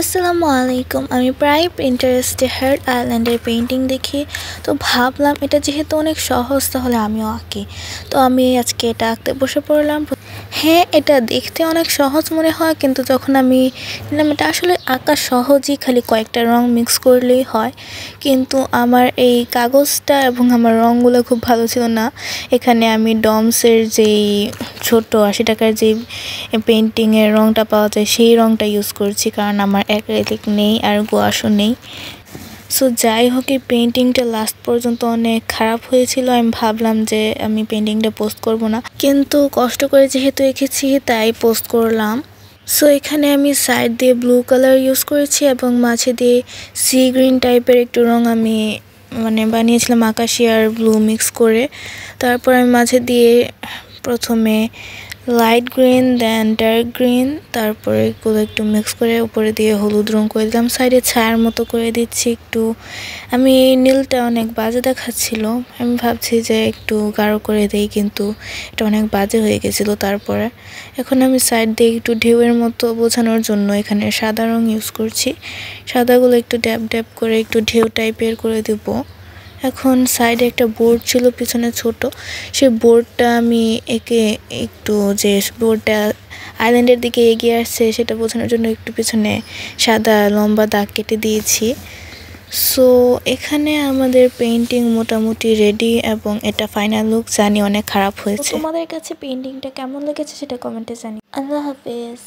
আসসালামু আলাইকুম। আমি প্রায় পিন্টারেস্টে হার্ট আইল্যান্ডের পেইন্টিং দেখি, তো ভাবলাম এটা যেহেতু অনেক সহজ তাহলে আমিও আঁকি। তো আমি আজকে এটা আঁকতে বসে পড়লাম। হ্যাঁ, এটা দেখতে অনেক সহজ মনে হয়, কিন্তু যখন আমি নিলাম এটা আসলে আঁকা সহজই, খালি কয়েকটা রং মিক্স করলেই হয়। কিন্তু আমার এই কাগজটা এবং আমার রঙগুলো খুব ভালো ছিল না। এখানে আমি ডমসের যেই ছোট 80 টাকার যেই পেন্টিংয়ের রঙটা পাওয়া যায় সেই রঙটা ইউজ করছি, কারণ আমার অ্যাক্রিলিক নেই আর গুয়াশও নেই। সো যাই হোক, এই পেন্টিংটা লাস্ট পর্যন্ত অনেক খারাপ হয়েছিল। আমি ভাবলাম যে আমি পেন্টিংটা পোস্ট করব না, কিন্তু কষ্ট করে যেহেতু এঁকেছি তাই পোস্ট করলাম। সো এখানে আমি সাইড দিয়ে ব্লু কালার ইউজ করেছি এবং মাঝে দিয়ে সি গ্রিন টাইপের একটু রঙ আমি বানিয়েছিলাম আকাশি আর ব্লু মিক্স করে। তারপর আমি মাঝে দিয়ে প্রথমে লাইট গ্রিন, দেন ডার্ক গ্রিন, তারপরে এগুলো একটু মিক্স করে উপরে দিয়ে হলুদ রং করে দিলাম। সাইডে ছায়ার মতো করে দিচ্ছি একটু। আমি এই নীলটা অনেক বাজে দেখাচ্ছিল, আমি ভাবছি যে একটু গাঢ় করে দেই, কিন্তু এটা অনেক বাজে হয়ে গেছিলো। তারপরে এখন আমি সাইড দিয়ে একটু ঢেউয়ের মতো বোঝানোর জন্য এখানে সাদা রং ইউজ করছি। সাদাগুলো একটু ড্যাব ড্যাব করে একটু ঢেউ টাইপের করে দেবো। এখন সাইডে একটা বোর্ড ছিল পিছনে ছোট, সেই বোর্ডটা আমি এঁকে একটু, যে বোর্ডটা আইল্যান্ডের দিকে এগিয়ে আসছে সেটা বোঝানোর জন্য একটু পিছনে সাদা লম্বা দাগ কেটে দিয়েছি। সো এখানে আমাদের পেইন্টিং মোটামুটি রেডি এবং এটা ফাইনাল লুক। জানি অনেক খারাপ হয়েছে। তোমাদের কাছে পেইন্টিংটা কেমন লেগেছে সেটা কমেন্টে জানি। আল্লাহ হাফেজ।